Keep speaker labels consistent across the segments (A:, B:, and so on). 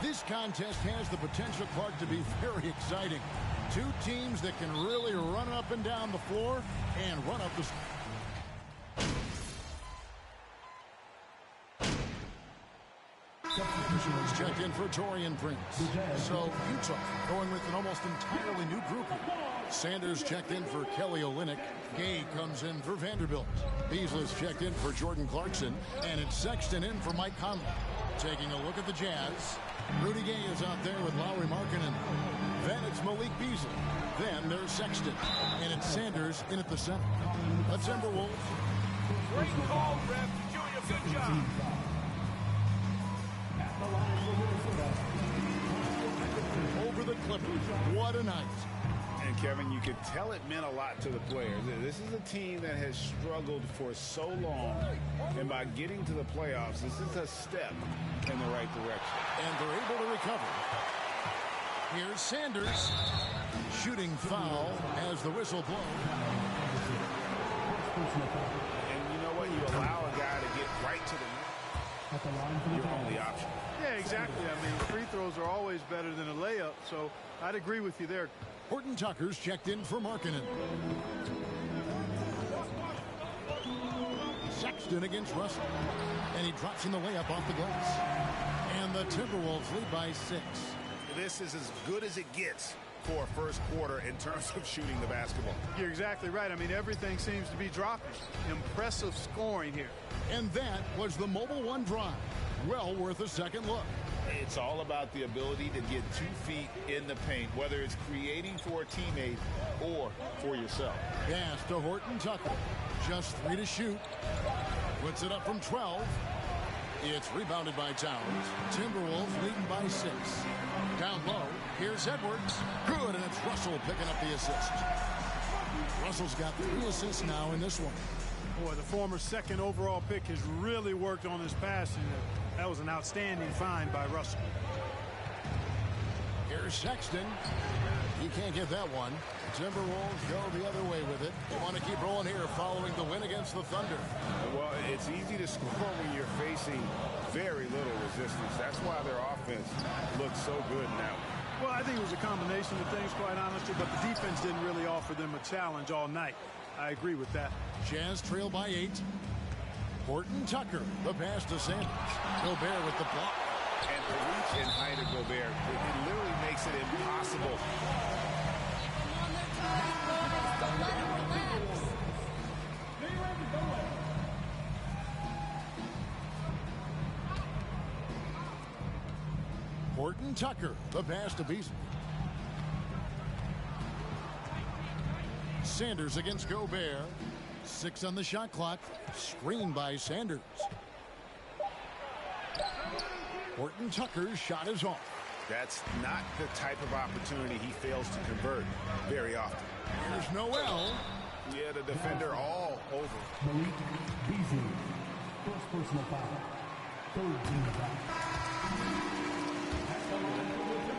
A: This contest has the potential, Clark, to be very exciting. Two teams that can really run up and down the floor and run up the... Substitutions checked in for Taurean Prince. So Utah going with an almost entirely new group here. Sanders checked in for Kelly Olynyk. Gay comes in for Vanderbilt. Beasley's checked in for Jordan Clarkson. And it's Sexton in for Mike Conley. Taking a look at the Jazz. Rudy Gay is out there with Lauri Markkanen. Then it's Malik Beasley. Then there's Sexton. And it's Sanders in at the center. The Timberwolves.
B: Great call, ref. Doing a good job.
A: Over the Clippers. What a night.
C: And, Kevin, you could tell it meant a lot to the players. This is a team that has struggled for so long. And by getting to the playoffs, this is a step in the right direction.
A: And they're able to recover. Here's Sanders. Shooting foul as the whistle blows.
C: And you know what? You allow a guy to get right to the net. Your only option.
D: Yeah, exactly. I mean, free throws are always better than a layup, so I'd agree with you there.
A: Horton Tucker's checked in for Markkanen. Sexton against Russell. And he drops in the layup off the glass. And the Timberwolves lead by 6.
C: This is as good as it gets for a first quarter in terms of shooting the basketball.
D: You're exactly right. I mean, everything seems to be dropping. Impressive scoring here.
A: And that was the Mobile One drive. Well worth a second look.
C: It's all about the ability to get 2 feet in the paint, whether it's creating for a teammate or for yourself.
A: Pass to Horton Tucker. Just 3 to shoot. Puts it up from 12. It's rebounded by Towns. Timberwolves leading by 6. Down low, here's Edwards. Good, and it's Russell picking up the assist. Russell's got 3 assists now in this one.
D: Boy, the former second overall pick has really worked on his passing. That was an outstanding find by Russell.
A: Here's Sexton. You can't get that one. Timberwolves go the other way with it. They want to keep rolling here following the win against the Thunder.
C: Well, it's easy to score when you're facing very little resistance. That's why their offense looks so good now.
D: Well, I think it was a combination of things, quite honestly, but the defense didn't really offer them a challenge all night. I agree with that.
A: Jazz trail by 8. Horton Tucker, the pass to Sanders. Gobert with the block.
C: And the reach and height of Gobert, it literally makes it impossible.
A: Horton Tucker, the pass to Beasley. Sanders against Gobert. 6 on the shot clock. Screened by Sanders. Horton Tucker's shot is off.
C: That's not the type of opportunity he fails to convert very often.
A: Here's Noel.
C: Yeah, the defender all over.
E: Malik Beasley. First personal foul. Third team foul.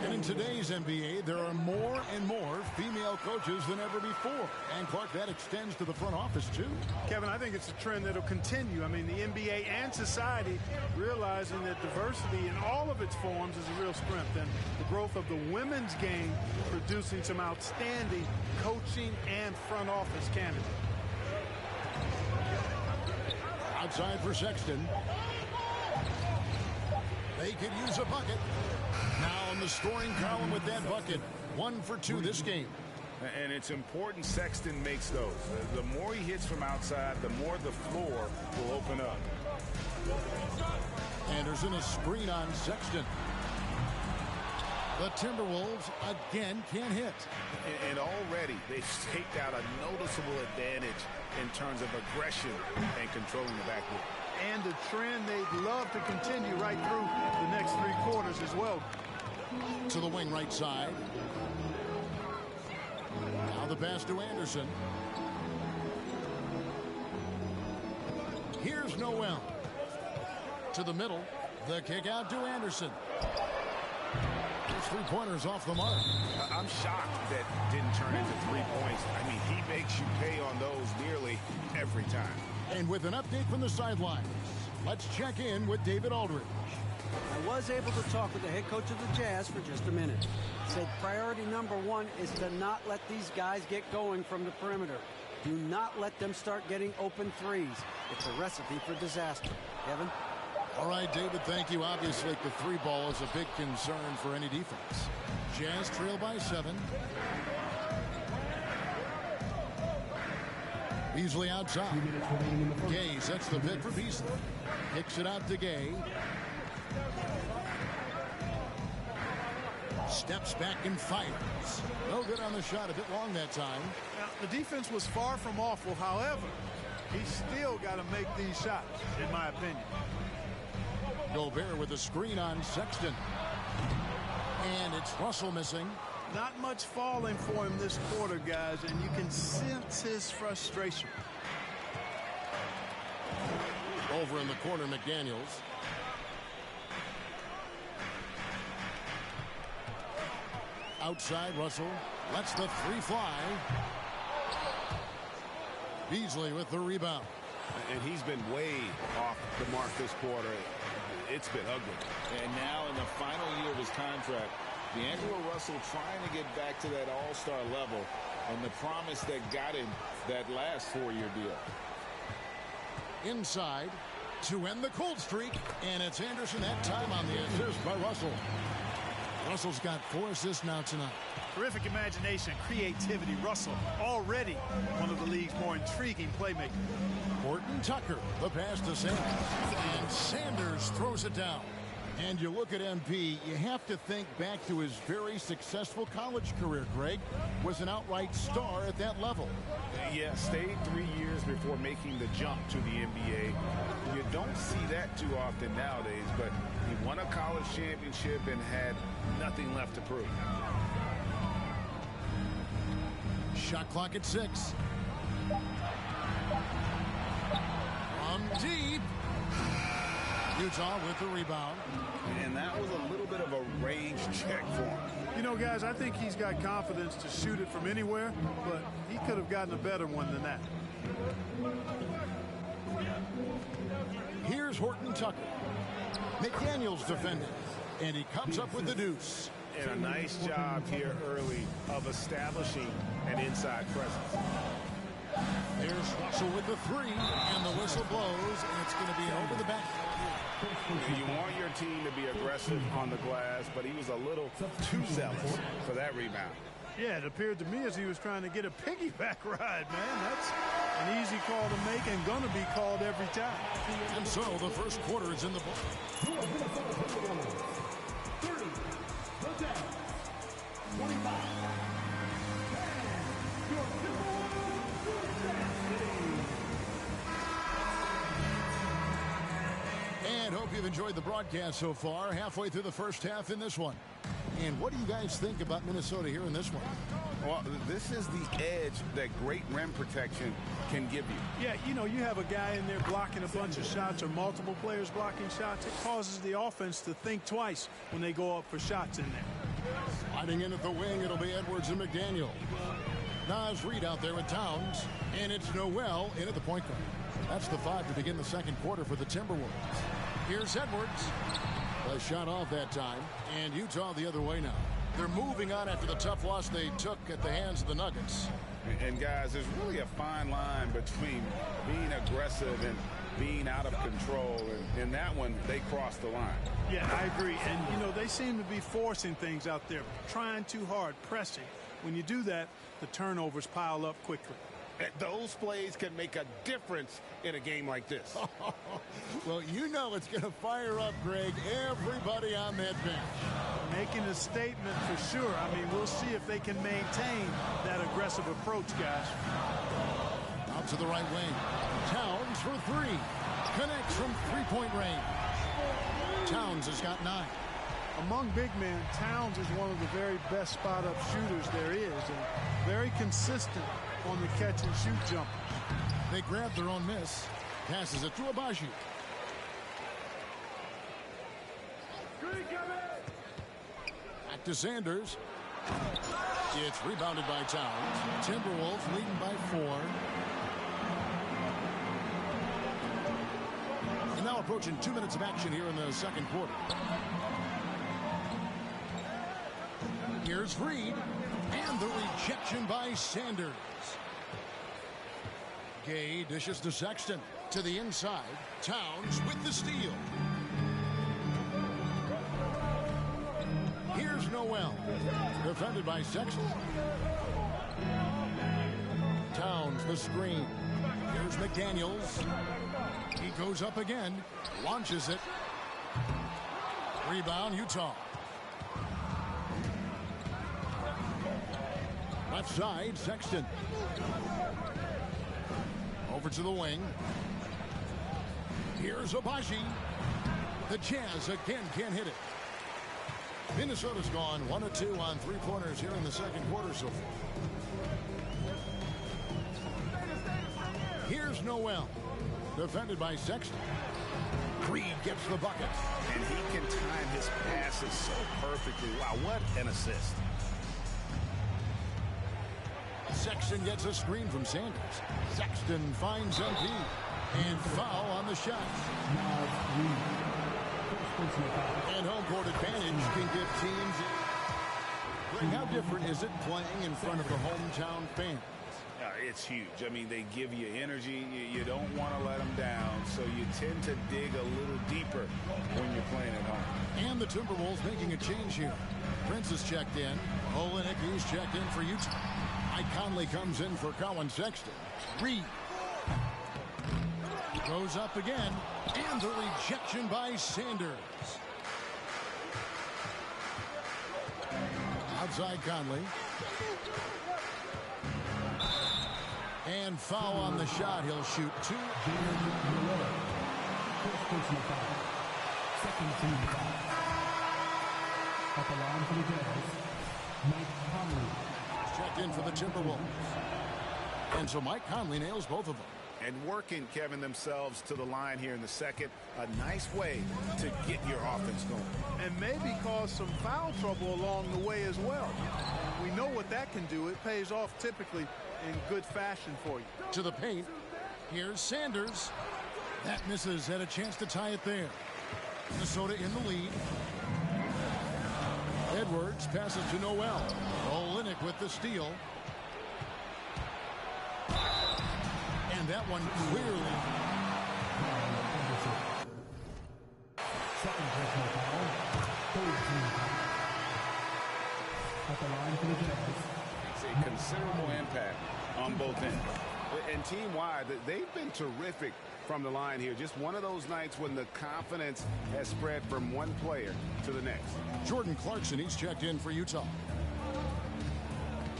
A: And in today's NBA, there are more and more female coaches than ever before. And, Clark, that extends to the front office, too.
D: Kevin, I think it's a trend that will continue. I mean, the NBA and society realizing that diversity in all of its forms is a real strength. And the growth of the women's game producing some outstanding coaching and front office candidates.
A: Outside for Sexton. They could use a bucket. Now on the scoring column with that bucket. 1 for 2 this game.
C: And it's important Sexton makes those. The more he hits from outside, the more the floor will open up.
A: Anderson a screen on Sexton. The Timberwolves again can't hit.
C: And already they've staked out a noticeable advantage in terms of aggression and controlling the backcourt.
D: And a trend they'd love to continue right through the next 3 quarters as well.
A: To the wing right side. Now the pass to Anderson. Here's Noel. To the middle. The kick out to Anderson. His 3-pointers off the mark.
C: I'm shocked that didn't turn into 3 points. I mean, he makes you pay on those nearly every time.
A: And with an update from the sidelines, let's check in with David Aldridge.
F: I was able to talk with the head coach of the Jazz for just a minute. Said priority number one is to not let these guys get going from the perimeter. Do not let them start getting open threes. It's a recipe for disaster. Kevin?
A: All right, David, thank you. Obviously, the three ball is a big concern for any defense. Jazz trail by 7. Beasley outside. Gay sets the pick for Beasley. Kicks it out to Gay. Steps back and fires. No good on the shot. A bit long that time.
D: Now, the defense was far from awful. However, he's still got to make these shots, in my opinion.
A: Gobert with a screen on Sexton. And it's Russell missing.
D: Not much falling for him this quarter, guys, and you can sense his frustration.
A: Over in the corner, McDaniels. Outside, Russell lets the three fly. Beasley with the rebound.
C: And he's been way off the mark this quarter. It's been ugly.
G: And now in the final year of his contract, D'Angelo Russell trying to get back to that all-star level and the promise that got him that last 4-year deal.
A: Inside to end the cold streak, and it's Anderson that time on the assist by Russell. Russell's got 4 assists now tonight.
D: Terrific imagination, creativity. Russell already one of the league's more intriguing playmakers.
A: Horton Tucker, the pass to Sanders. And Sanders throws it down. And you look at MP, you have to think back to his very successful college career, Greg. Was an outright star at that level.
C: Yeah, stayed 3 years before making the jump to the NBA. You don't see that too often nowadays, but he won a college championship and had nothing left to prove.
A: Shot clock at 6. From deep. Utah with the rebound.
C: And that was a little bit of a range check for him.
D: You know, guys, I think he's got confidence to shoot it from anywhere, but he could have gotten a better one than that.
A: Here's Horton Tucker. McDaniels defending. And he comes up with the deuce.
C: And a nice job here early of establishing an inside presence.
A: There's Russell with the 3, and the whistle blows, and it's going to be over the back.
C: You want your team to be aggressive on the glass, but he was a little too zealous for that rebound.
D: Yeah, it appeared to me as he was trying to get a piggyback ride, man. That's an easy call to make and going to be called every time.
A: And so the first quarter is in the book.
E: 30, 25.
A: And hope you've enjoyed the broadcast so far. Halfway through the first half in this one. And what do you guys think about Minnesota here in this one?
C: Well, this is the edge that great rim protection can give you.
D: Yeah, you know, you have a guy in there blocking a bunch of shots or multiple players blocking shots. It causes the offense to think twice when they go up for shots in there.
A: Sliding in at the wing, it'll be Edwards and McDaniel. Naz Reid out there with Towns. And it's Noel in at the point guard. That's the 5 to begin the second quarter for the Timberwolves. Here's Edwards. A shot off that time. And Utah the other way now. They're moving on after the tough loss they took at the hands of the Nuggets.
C: And guys, there's really a fine line between being aggressive and being out of control. And in that one, they crossed the line.
D: Yeah, I agree. And, you know, they seem to be forcing things out there, trying too hard, pressing. When you do that, the turnovers pile up quickly.
C: Those plays can make a difference in a game like this.
A: Well, you know it's going to fire up, Greg, everybody on that bench.
D: Making a statement for sure. I mean, we'll see if they can maintain that aggressive approach, guys.
A: Out to the right wing. Towns for 3. Connects from three-point range. Towns has got 9.
D: Among big men, Towns is one of the very best spot-up shooters there is, and very consistent on the catch-and-shoot jumper.
A: They grab their own miss. Passes it to Abaji. Back to Sanders. It's rebounded by Towns. Timberwolves leading by 4. And now a approaching 2 minutes of action here in the second quarter. Here's Reed, and the rejection by Sanders. Gay dishes to Sexton. To the inside. Towns with the steal. Here's Noel. Defended by Sexton. Towns the screen. Here's McDaniels. He goes up again. Launches it. Rebound, Utah. Left side, Sexton. Over to the wing. Here's Abaji. The Jazz again can't hit it. Minnesota's gone 1 of 2 on three-pointers here in the second quarter so far. Here's Noel. Defended by Sexton. Reed gets the bucket.
C: And he can time his passes so perfectly. Wow, what an assist.
A: Sexton gets a screen from Sanders. Sexton finds MP. And foul on the shot. And home court advantage can give teams. How different is it playing in front of the hometown fans?
C: It's huge. I mean, they give you energy. You don't want to let them down, so you tend to dig a little deeper when you're playing at home.
A: And the Timberwolves making a change here. Prince is checked in. Olynyk, he's checked in for Utah. Mike Conley comes in for Colin Sexton. Reed goes up again, and the rejection by Sanders. Outside Conley. And foul on the shot. He'll shoot 2.
E: First personal foul. Second team foul. At the line for the Jazz, Mike Conley.
A: Checked in for the Timberwolves. And so Mike Conley nails both of them.
C: And working, Kevin, themselves to the line here in the second. A nice way to get your offense going.
D: And maybe cause some foul trouble along the way as well. We know what that can do. It pays off typically in good fashion for you.
A: To the paint. Here's Sanders. That misses. Had a chance to tie it there. Minnesota in the lead. Edwards passes to Noel. Olynyk with the steal. And that one clearly.
E: Second personal foul. Third team foul. At the line for the Jazz.
C: It's a considerable impact on both ends. And team-wide, they've been terrific from the line here. Just one of those nights when the confidence has spread from one player to the next.
A: Jordan Clarkson, he's checked in for Utah.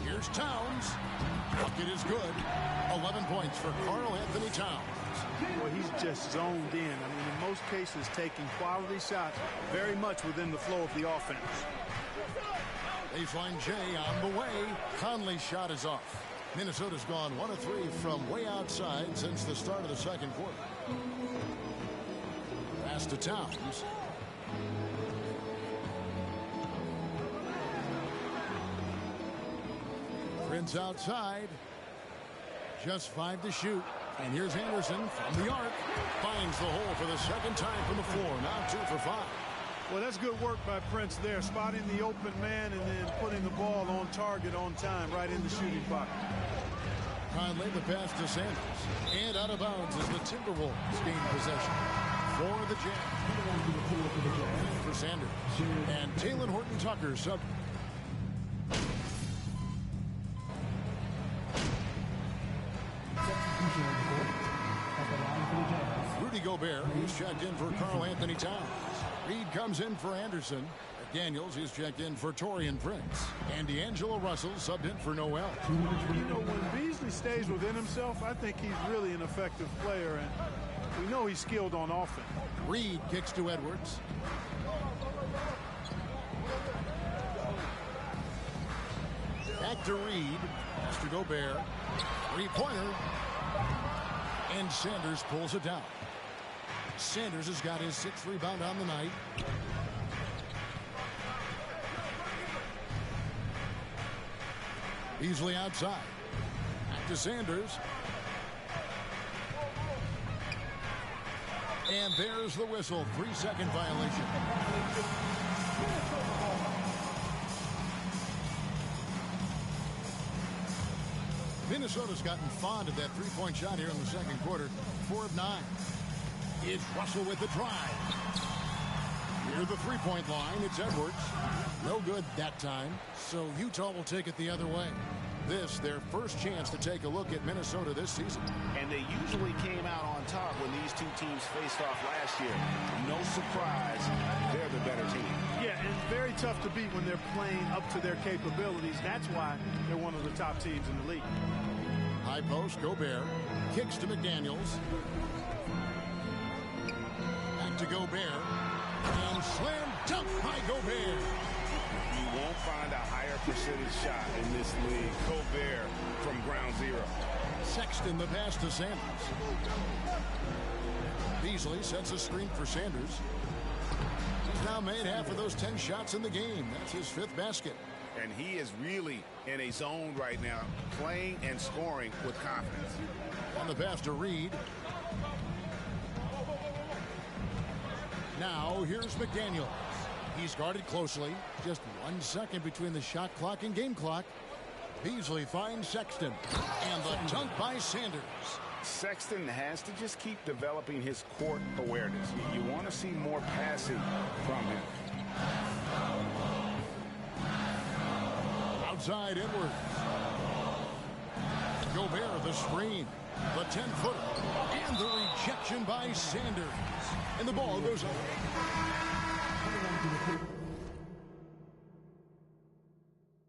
A: Here's Towns. Bucket is good. 11 points for Karl Anthony Towns.
D: Well, he's just zoned in. I mean, in most cases, taking quality shots very much within the flow of the offense.
A: Baseline J on the way. Conley's shot is off. Minnesota's gone 1 of 3 from way outside since the start of the second quarter. Pass to Towns. Prince outside. Just 5 to shoot. And here's Anderson from the arc. Finds the hole for the second time from the floor. Now 2 for 5.
D: Well, that's good work by Prince there, spotting the open man and then putting the ball on target on time right in the shooting pocket.
A: Conley, the pass to Sanders. And out of bounds as the Timberwolves gain possession. For the Jazz. For Sanders. And Talen Horton-Tucker sub. Rudy Gobert, he's checked in for Karl Anthony Towns. Reed comes in for Anderson. Daniels is checked in for Taurean Prince. And D'Angelo Russell subbed in for Noel.
D: You know, when Beasley stays within himself, I think he's really an effective player, and we know he's skilled on offense.
A: Reed kicks to Edwards. Back to Reed. Pass to Gobert. Three-pointer. And Sanders pulls it down. Sanders has got his 6th rebound on the night. Beasley outside. Back to Sanders. And there's the whistle. 3-second violation. Minnesota's gotten fond of that three-point shot here in the second quarter. 4 of 9. It's Russell with the drive. Near the three-point line, it's Edwards. No good that time, so Utah will take it the other way. This, their first chance to take a look at Minnesota this season.
C: And they usually came out on top when these two teams faced off last year. No surprise, they're the better team.
D: Yeah, and very tough to beat when they're playing up to their capabilities. That's why they're one of the top teams in the league.
A: High post, Gobert. Kicks to McDaniels. Back to Gobert. And slam dunk by Gobert.
C: You won't find a higher percentage shot in this league. Gobert from ground zero.
A: Sexton the pass to Sanders. Beasley sets a screen for Sanders. He's now made half of those 10 shots in the game. That's his 5th basket.
C: And he is really in a zone right now, playing and scoring with confidence.
A: On the pass to Reed. Now here's McDaniels. He's guarded closely. Just 1 second between the shot clock and game clock. Beasley finds Sexton. And the dunk by Sanders.
C: Sexton has to just keep developing his court awareness. You want to see more passing from him.
A: Outside Edwards. Gobert the screen. The 10-footer. And the rejection by Sanders. And the ball goes up.